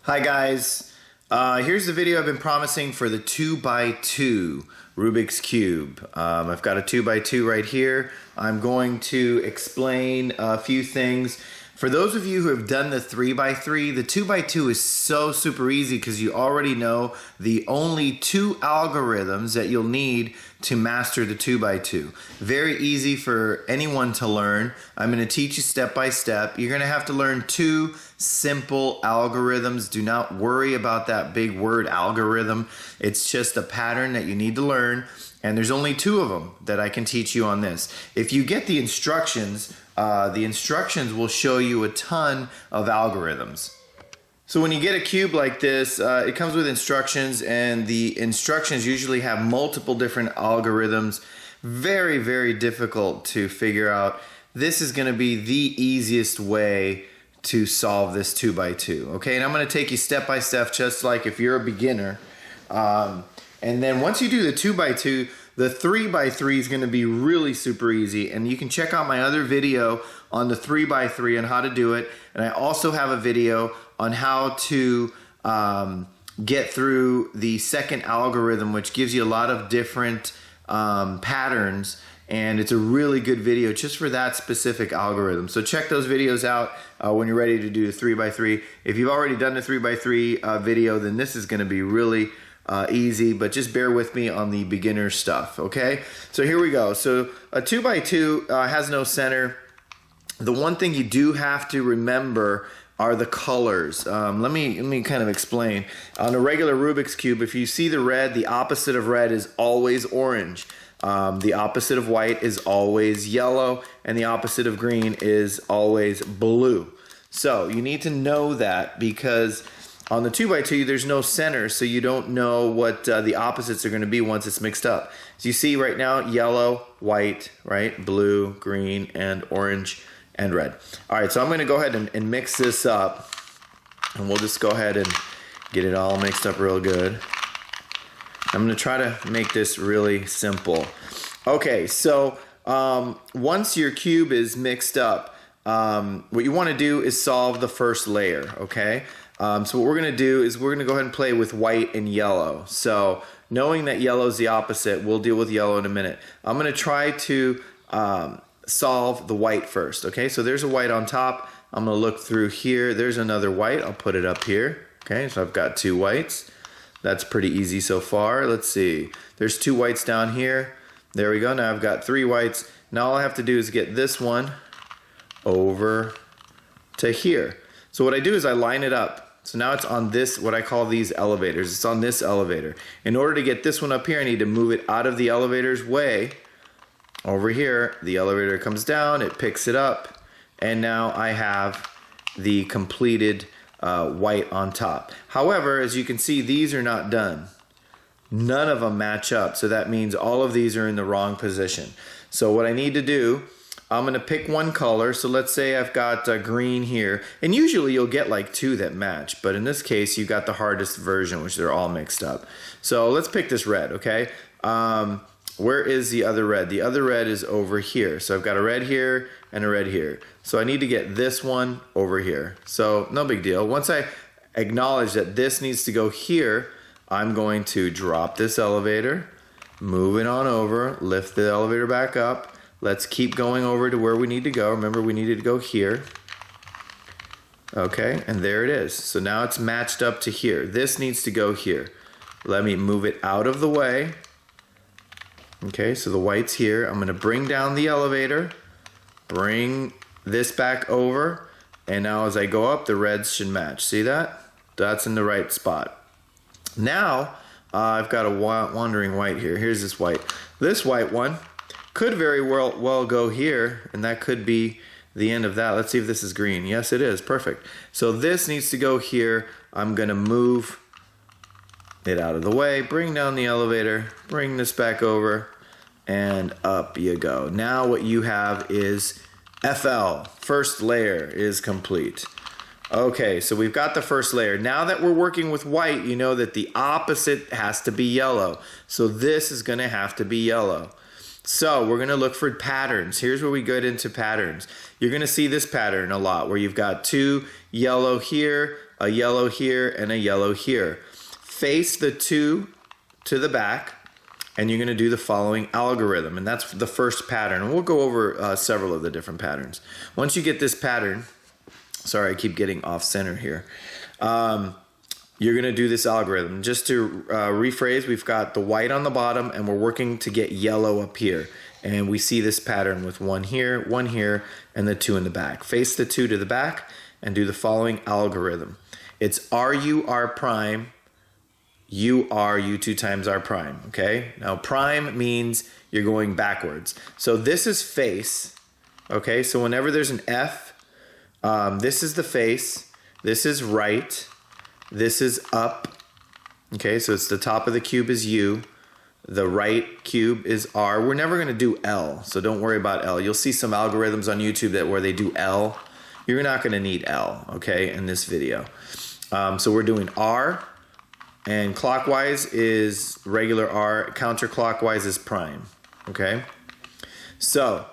Hi guys, here's the video I've been promising for the 2x2 Rubik's Cube. I've got a 2x2 right here. I'm going to explain a few things. For those of you who have done the 3x3, the 2x2 is so super easy because you already know the only two algorithms that you'll need to master the 2x2. Very easy for anyone to learn. I'm going to teach you step by step. You're going to have to learn two simple algorithms. Do not worry about that big word algorithm. It's just a pattern that you need to learn. And there's only two of them that I can teach you on this. If you get the instructions will show you a ton of algorithms. So when you get a cube like this, it comes with instructions, and the instructions usually have multiple different algorithms. Very, very difficult to figure out. This is going to be the easiest way to solve this 2x2. Okay, and I'm going to take you step by step, just like if you're a beginner. And then once you do the 2x2, the 3x3 is going to be really super easy, and you can check out my other video on the 3x3 and how to do it. And I also have a video on how to get through the second algorithm, which gives you a lot of different patterns, and it's a really good video just for that specific algorithm. So check those videos out when you're ready to do the 3x3. If you've already done the 3x3 video, then this is going to be really easy, but just bear with me on the beginner stuff, okay? So here we go. So a 2x2 has no center. The one thing you do have to remember are the colors. Let me kind of explain. On a regular Rubik's Cube, if you see the red, the opposite of red is always orange. The opposite of white is always yellow, and the opposite of green is always blue. So you need to know that, because on the 2x2, there's no center, so you don't know what the opposites are going to be once it's mixed up. So you see right now, yellow, white, right? Blue, green, and orange, and red. All right, so I'm going to go ahead and mix this up, and we'll just go ahead and get it all mixed up real good. I'm going to try to make this really simple. Okay, so once your cube is mixed up, what you want to do is solve the first layer, okay? So what we're going to do is we're going to go ahead and play with white and yellow. So knowing that yellow is the opposite, we'll deal with yellow in a minute. I'm going to try to solve the white first. Okay, so there's a white on top. I'm going to look through here. There's another white. I'll put it up here. Okay, so I've got two whites. That's pretty easy so far. Let's see. There's two whites down here. There we go. Now I've got three whites. Now all I have to do is get this one over to here. So what I do is I line it up. So now it's on this, what I call these elevators. It's on this elevator. In order to get this one up here, I need to move it out of the elevator's way. Over here, the elevator comes down, it picks it up, and now I have the completed white on top. However, as you can see, these are not done. None of them match up, so that means all of these are in the wrong position. So what I need to do, I'm going to pick one color. So let's say I've got green here, and usually you'll get like two that match, but in this case you got the hardest version, which they're all mixed up. So let's pick this red, okay? Where is the other red? The other red is over here. So I've got a red here and a red here. So I need to get this one over here. So no big deal. Once I acknowledge that this needs to go here, I'm going to drop this elevator, move it on over, lift the elevator back up. Let's keep going over to where we need to go. Remember, we needed to go here. Okay, and there it is. So now it's matched up to here. This needs to go here. Let me move it out of the way. Okay, so the white's here. I'm gonna bring down the elevator, bring this back over, and now as I go up, the reds should match. See that? That's in the right spot. Now, I've got a wandering white here. Here's this white. This white one could very well go here, and that could be the end of that. Let's see if this is green. Yes, it is. Perfect. So this needs to go here. I'm going to move it out of the way, bring down the elevator, bring this back over, and up you go. Now what you have is FL. First layer is complete. Okay, so we've got the first layer. Now that we're working with white, you know that the opposite has to be yellow. So this is going to have to be yellow. So we're going to look for patterns. Here's where we get into patterns. You're going to see this pattern a lot where you've got two yellow here, a yellow here, and a yellow here. Face the 2 to the back, and you're going to do the following algorithm, and that's the first pattern. And we'll go over several of the different patterns. Once you get this pattern, sorry, I keep getting off center here. You're going to do this algorithm. Just to rephrase, we've got the white on the bottom, and we're working to get yellow up here. And we see this pattern with 1 here, and the 2 in the back. Face the 2 to the back and do the following algorithm. It's RU R prime, UR U2 times R prime, okay? Now prime means you're going backwards. So this is face, okay? So whenever there's an F, this is the face, this is right, this is up, okay? So it's the top of the cube is U, the right cube is R. We're never gonna do L, so don't worry about L. You'll see some algorithms on YouTube where they do L. You're not gonna need L, okay, in this video. So we're doing R, and clockwise is regular R, counterclockwise is prime, okay? So,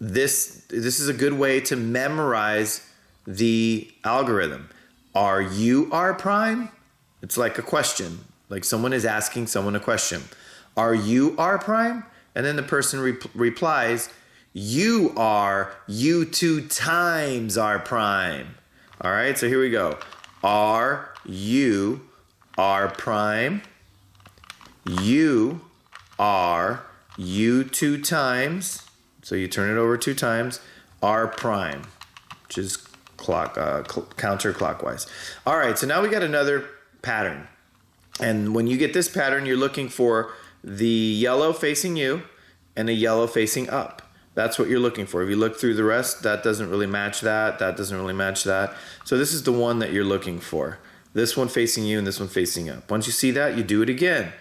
this is a good way to memorize the algorithm. Are you R prime? It's like a question, like someone is asking someone a question. Are you R prime? And then the person replies, you are U2 times R prime. All right, so here we go. R, U, R prime, U, R, U2 times, so you turn it over 2 times, R prime, which is counterclockwise. All right, so now we got another pattern. And when you get this pattern, you're looking for the yellow facing you and a yellow facing up. That's what you're looking for. If you look through the rest, that doesn't really match that. That doesn't really match that. So this is the one that you're looking for. This one facing you and this one facing up. Once you see that, you do it again.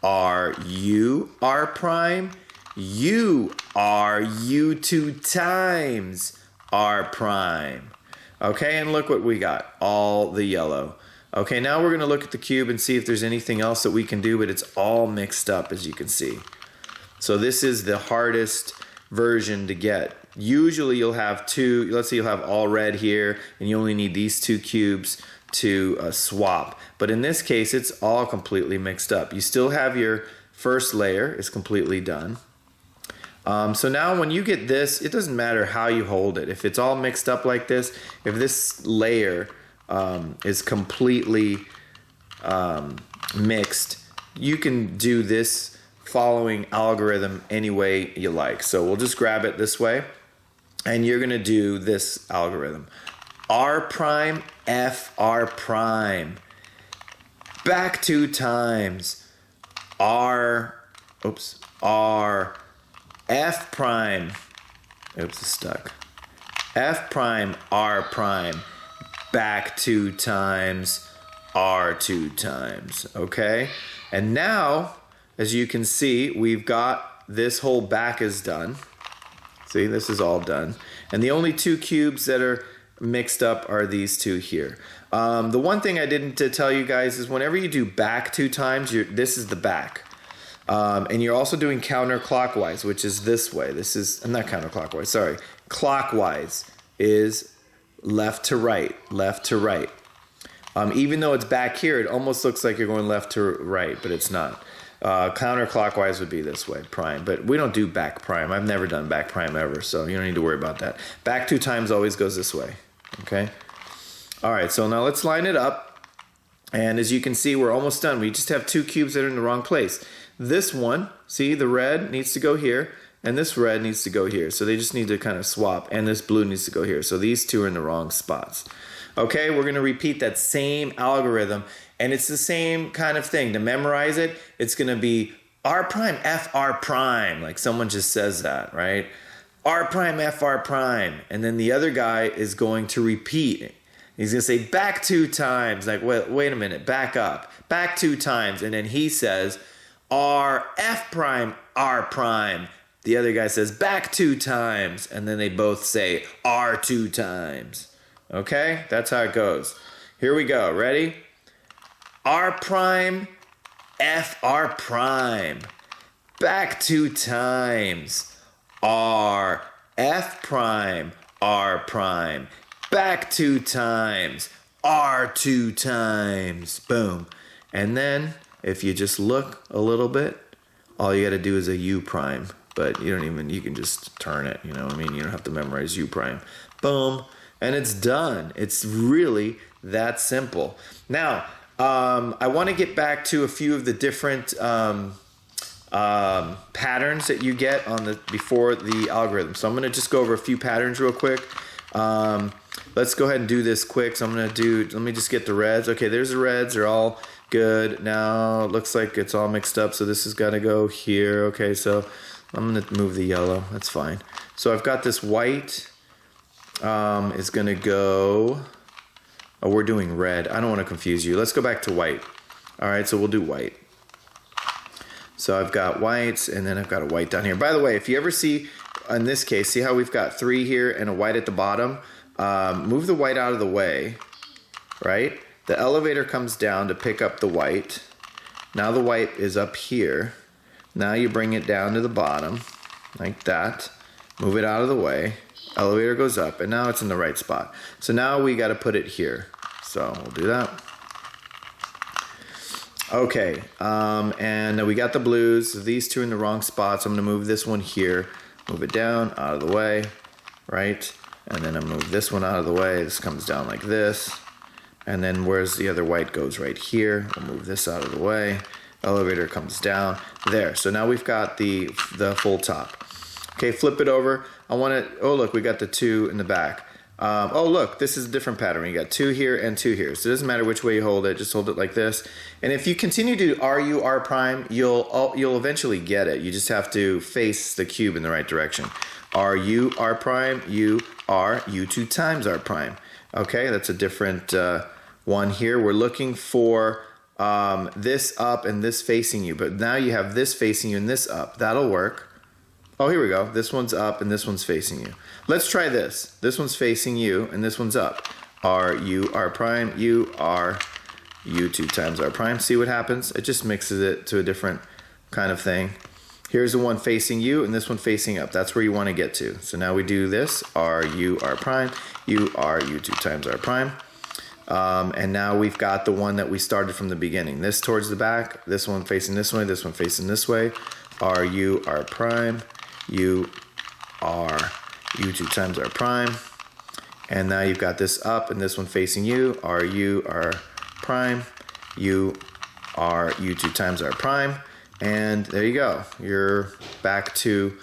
R, U, R prime, U, R, U2 times R prime. Okay, and look what we got. All the yellow. Okay, now we're going to look at the cube and see if there's anything else that we can do, but it's all mixed up, as you can see. So this is the hardest version to get. Usually you'll have 2, let's say you'll have all red here, and you only need these 2 cubes to swap. But in this case, it's all completely mixed up. You still have your first layer is completely done. So now when you get this, it doesn't matter how you hold it. If it's all mixed up like this, if this layer is completely mixed, you can do this following algorithm any way you like. So we'll just grab it this way, and you're gonna do this algorithm. R prime, F, R prime. Back 2 times. R, F prime. Oops, it's stuck. F prime, R prime. Back 2 times. R 2 times, okay? And now, as you can see, we've got this whole back is done. See, this is all done. And the only 2 cubes that are mixed up are these 2 here. The one thing I didn't tell you guys is whenever you do back 2 times, this is the back. And you're also doing counterclockwise, which is this way. This is, not counterclockwise, sorry. Clockwise is left to right, left to right. Even though it's back here, it almost looks like you're going left to right, but it's not. Counterclockwise would be this way, prime, but we don't do back prime. I've never done back prime ever, so you don't need to worry about that. Back 2 times always goes this way, okay? All right, so now let's line it up, and as you can see, we're almost done. We just have 2 cubes that are in the wrong place. This one, see, the red needs to go here, and this red needs to go here, so they just need to kind of swap, and this blue needs to go here, so these 2 are in the wrong spots. Okay, we're gonna repeat that same algorithm, and it's the same kind of thing. To memorize it, it's gonna be R prime, F R prime, like someone just says that, right? R prime, F R prime, and then the other guy is going to repeat. He's gonna say back 2 times, like wait a minute, back up, back 2 times, and then he says R F prime, R prime. The other guy says back 2 times, and then they both say R 2 times. Okay, that's how it goes. Here we go, ready? R prime, F R prime. Back 2 times. R, F prime, R prime. back 2 times, R 2 times, boom. And then if you just look a little bit, all you got to do is a U prime, but you can just turn it, you know what I mean? You don't have to memorize U prime. Boom, and it's done. It's really that simple. Now, I want to get back to a few of the different patterns that you get on before the algorithm. So I'm going to just go over a few patterns real quick. Let's go ahead and do this quick. So let me just get the reds. Okay, there's the reds. They're all good. Now it looks like it's all mixed up. So this has got to go here. Okay, so I'm going to move the yellow. That's fine. So I've got this white is going to go. Oh, we're doing red. I don't want to confuse you. Let's go back to white. All right, so we'll do white. So I've got whites, and then I've got a white down here. By the way, if you ever see, in this case, see how we've got 3 here and a white at the bottom? Move the white out of the way, right? The elevator comes down to pick up the white. Now the white is up here. Now you bring it down to the bottom, like that. Move it out of the way. Elevator goes up, and now it's in the right spot. So now we got to put it here. So we'll do that. Okay, and we got the blues. So these 2 in the wrong spots. I'm going to move this one here. Move it down, out of the way, right? And then I move this one out of the way. This comes down like this. And then where's the other white goes right here. We'll move this out of the way. Elevator comes down there. So now we've got the full top. Okay, flip it over. I want to, oh look, we got the 2 in the back. Oh look, this is a different pattern. You got 2 here and 2 here. So it doesn't matter which way you hold it, just hold it like this. And if you continue to do RU, R prime, you'll eventually get it. You just have to face the cube in the right direction. RU, R prime, U, R, U 2 times R prime. Okay, that's a different one here. We're looking for this up and this facing you, but now you have this facing you and this up. That'll work. Oh, here we go. This one's up and this one's facing you. Let's try this. This one's facing you and this one's up. R, U, R prime, U, R, U 2 times R prime. See what happens? It just mixes it to a different kind of thing. Here's the one facing you and this one facing up. That's where you want to get to. So now we do this. R, U, R prime, U, R, U 2 times R prime. And now we've got the one that we started from the beginning. This towards the back, this one facing this way, this one facing this way. R, U, R prime, U, R, U 2 times R prime. And now you've got this up and this one facing you. R, U, R prime, U, R, U 2 times R prime. And there you go. You're back to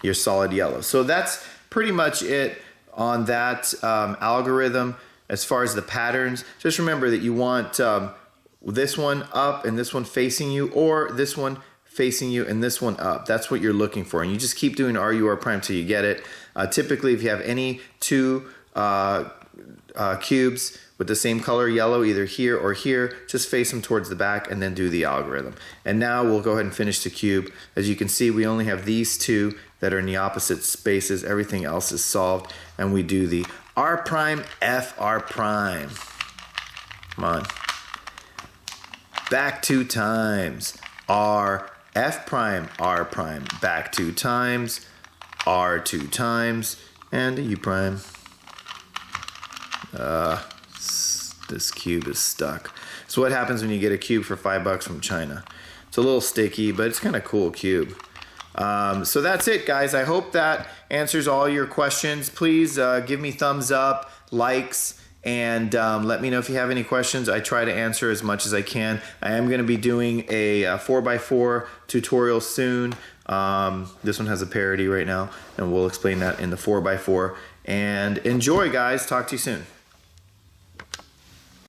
your solid yellow. So that's pretty much it on that algorithm. As far as the patterns, just remember that you want this one up and this one facing you, or this one facing you and this one up. That's what you're looking for. And you just keep doing RU, R prime till you get it. Typically, if you have any 2 cubes with the same color, yellow, either here or here, just face them towards the back and then do the algorithm. And now we'll go ahead and finish the cube. As you can see, we only have these 2 that are in the opposite spaces. Everything else is solved. And we do the R prime, F, R prime. Come on. Back 2 times. R, F prime, R prime. Back 2 times. R 2 times. And a U prime. This cube is stuck. So what happens when you get a cube for $5 from China? It's a little sticky, but it's kind of cool cube. So that's it, guys. I hope that answers all your questions. Please give me thumbs up, likes, and let me know if you have any questions. I try to answer as much as I can. I am going to be doing a 4x4 tutorial soon. This one has a parody right now, and we'll explain that in the 4x4. And enjoy, guys. Talk to you soon.